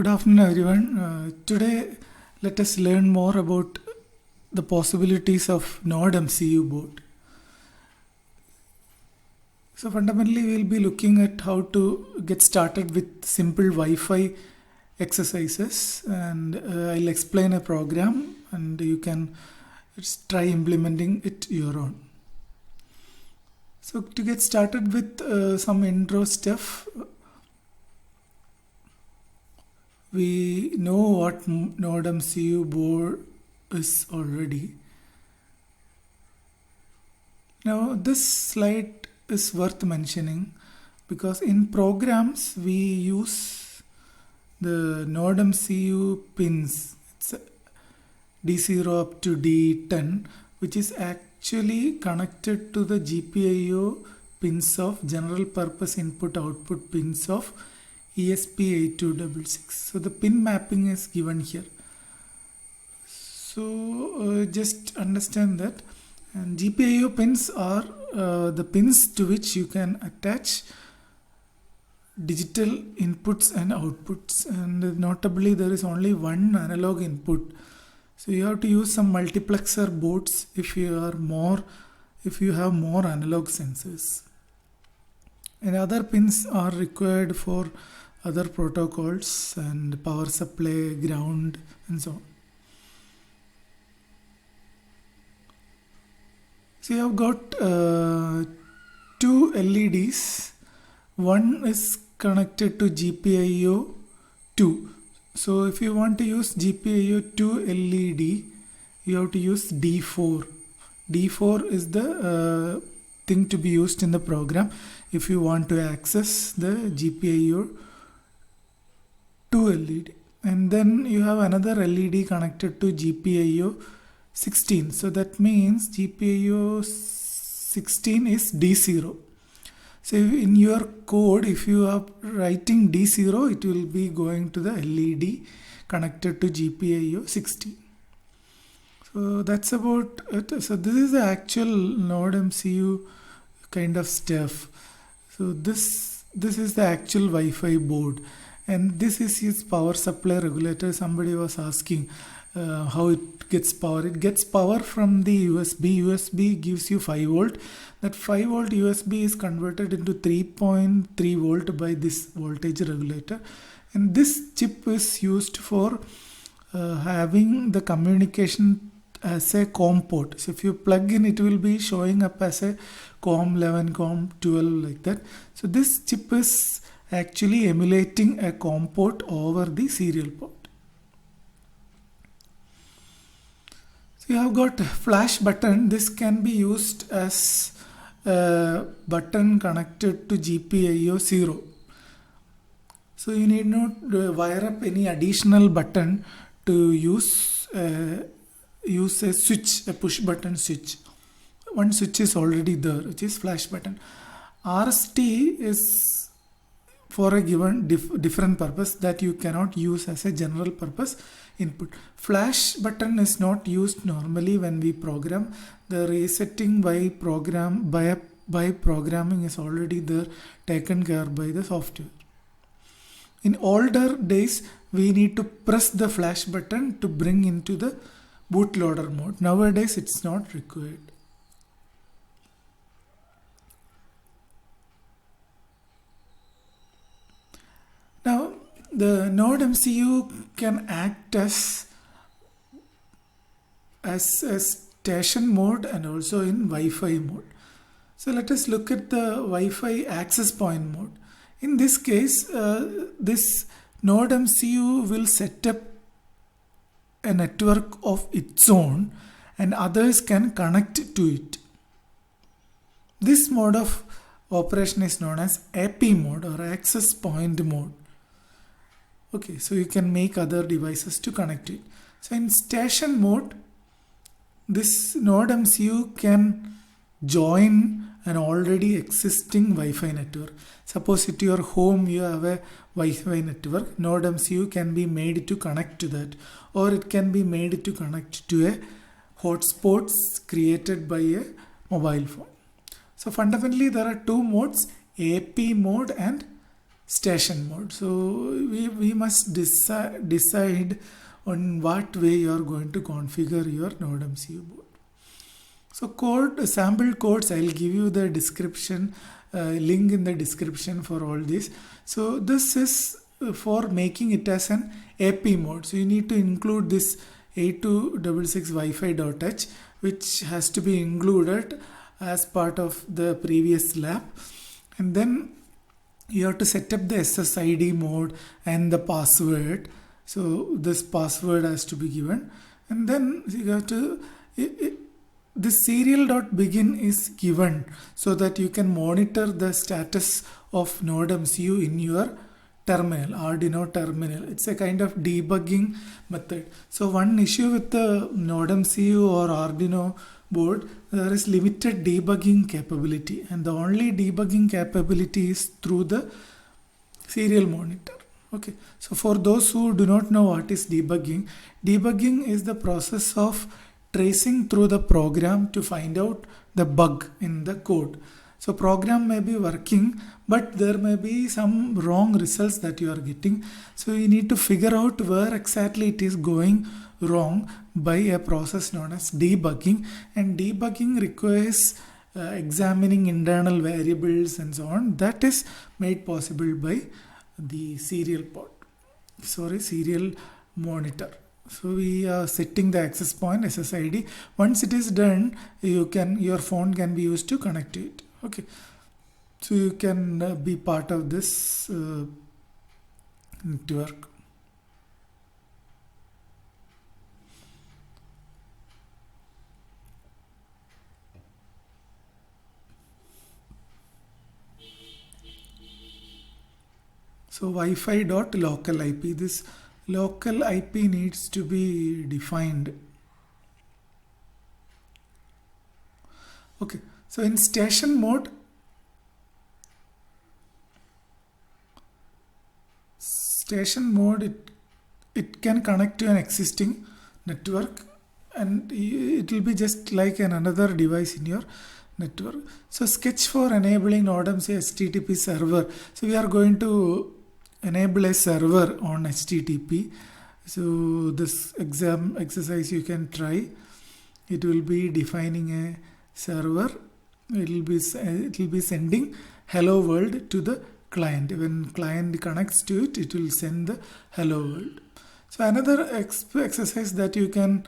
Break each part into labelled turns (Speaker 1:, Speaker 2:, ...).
Speaker 1: Good afternoon, everyone. Today, let us learn more about the possibilities of Node MCU board. So, fundamentally, we'll be looking at how to get started with simple Wi-Fi exercises, and I'll explain a program, and you can try implementing it your own. So, to get started with some intro stuff, we know what Node MCU board is already. Now this slide is worth mentioning because in programs we use the Node MCU pins. It's D0 up to D10, which is actually connected to the GPIO pins of general purpose input output pins of ESP8266. So the pin mapping is given here. So just understand that. And GPIO pins are the pins to which you can attach digital inputs and outputs. And notably, there is only one analog input. So you have to use some multiplexer boards if you have more analog sensors. And other pins are required for other protocols and power supply, ground, and so on. So you have got two LEDs. One is connected to GPIO 2. So if you want to use GPIO 2 LED, you have to use D4. D4 is the thing to be used in the program if you want to access the GPIO 2 LED. And then you have another LED connected to GPIO 16. So that means GPIO 16 is D0. So in your code, if you are writing D0, it will be going to the LED connected to GPIO 16. So that's about it. So this is the actual Node MCU kind of stuff. So this is the actual Wi-Fi board. And this is its power supply regulator. Somebody was asking how it gets power. It gets power from the USB. USB gives you 5 volt. That 5 volt USB is converted into 3.3 volt by this voltage regulator. And this chip is used for having the communication as a COM port. So if you plug in, it will be showing up as a COM11, COM12 like that. So this chip is actually emulating a COM port over the serial port. So you have got flash button. This can be used as a button connected to GPIO 0. So you need not wire up any additional button to use a switch, a push button switch. One switch is already there, which is flash button. RST is for a given different purpose that you cannot use as a general purpose input. Flash button is not used normally when we program. The resetting by programming is already there, taken care by the software. In older days, we need to press the flash button to bring into the bootloader mode. Nowadays, it's not required. Now, the Node MCU can act as a station mode and also in Wi-Fi mode. So let us look at the Wi-Fi access point mode. In this case, this Node MCU will set up a network of its own and others can connect to it. This mode of operation is known as AP mode or access point mode. Okay, so you can make other devices to connect it. So in station mode, this Node MCU can join an already existing Wi-Fi network. Suppose at your home you have a Wi-Fi network, Node MCU can be made to connect to that, or it can be made to connect to a hotspots created by a mobile phone. So fundamentally there are two modes, AP mode and station mode. So we must decide on what way you are going to configure your NodeMCU board. So sample codes, I'll give you the description link in the description for all this. So this is for making it as an AP mode. So you need to include this 8266 Wi-Fi.h, which has to be included as part of the previous lab, and then you have to set up the SSID mode and the password. So this password has to be given, and then you have to the serial.begin is given so that you can monitor the status of NodeMCU in your terminal, Arduino terminal. It's a kind of debugging method. So one issue with the NodeMCU or Arduino board, there is limited debugging capability, and the only debugging capability is through the serial monitor. Okay, so for those who do not know what is debugging, debugging is the process of tracing through the program to find out the bug in the code. So program may be working, but there may be some wrong results that you are getting. So you need to figure out where exactly it is going wrong by a process known as debugging. And debugging requires examining internal variables and so on. That is made possible by the serial monitor. So we are setting the access point SSID. Once it is done, your phone can be used to connect to it. Okay, so you can be part of this network. So Wi-Fi.local IP. This local IP needs to be defined. Okay, so in station mode, it can connect to an existing network, and it will be just like another device in your network. So sketch for enabling NodeMCU HTTP server. So we are going to enable a server on HTTP. So this exercise you can try. It will be defining a server. It will be sending hello world to the client. When client connects to it, it will send the hello world. So another exercise that you can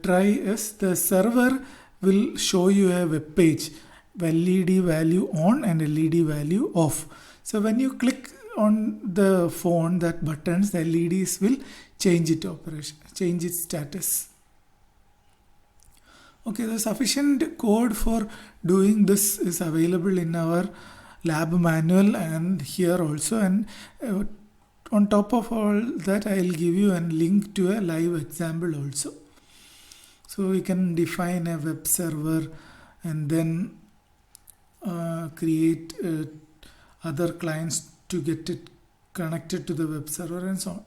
Speaker 1: try is the server will show you a web page, LED value on and LED value off. So when you click on the phone, that buttons, the LEDs will change its status. Okay, the sufficient code for doing this is available in our lab manual and here also, and on top of all that, I will give you a link to a live example also. So we can define a web server and then create other clients to get it connected to the web server and so on.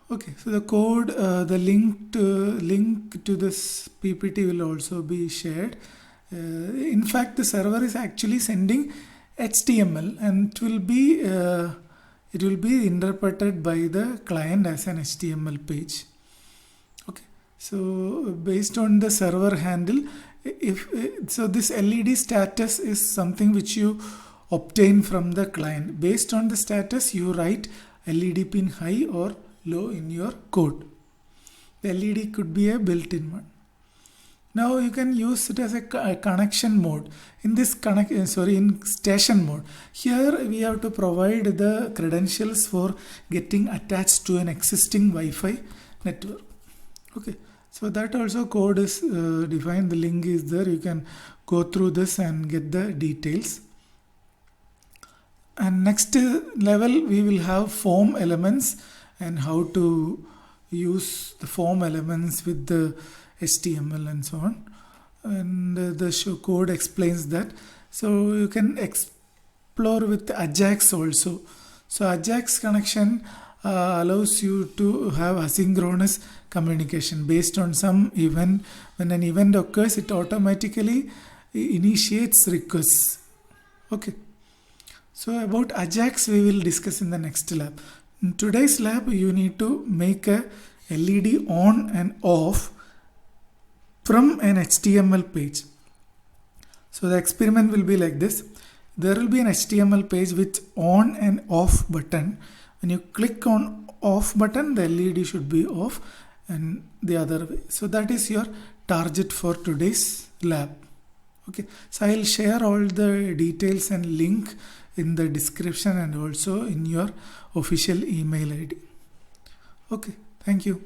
Speaker 1: Okay, so the code, the link to this PPT will also be shared. In fact, the server is actually sending HTML, and it will be interpreted by the client as an HTML page. Okay, so based on the server handle, so this LED status is something which you obtain from the client. Based on the status, you write LED pin high or low in your code. The LED could be a built-in one. Now you can use it as a connection mode. In this in station mode, here we have to provide the credentials for getting attached to an existing Wi-Fi network. Okay, so that also code is defined. The link is there. You can go through this and get the details. And next level, we will have form elements and how to use the form elements with the HTML and so on. And the code explains that. So you can explore with Ajax also. So Ajax connection allows you to have asynchronous communication based on some event. When an event occurs, it automatically initiates requests. Okay. So about Ajax we will discuss in the next lab. In today's lab you need to make a LED on and off from an HTML page. So the experiment will be like this. There will be an HTML page with on and off button. When you click on off button, the LED should be off, and the other way. So that is your target for today's lab. Okay, so I'll share all the details and link in the description and also in your official email ID. Okay, thank you.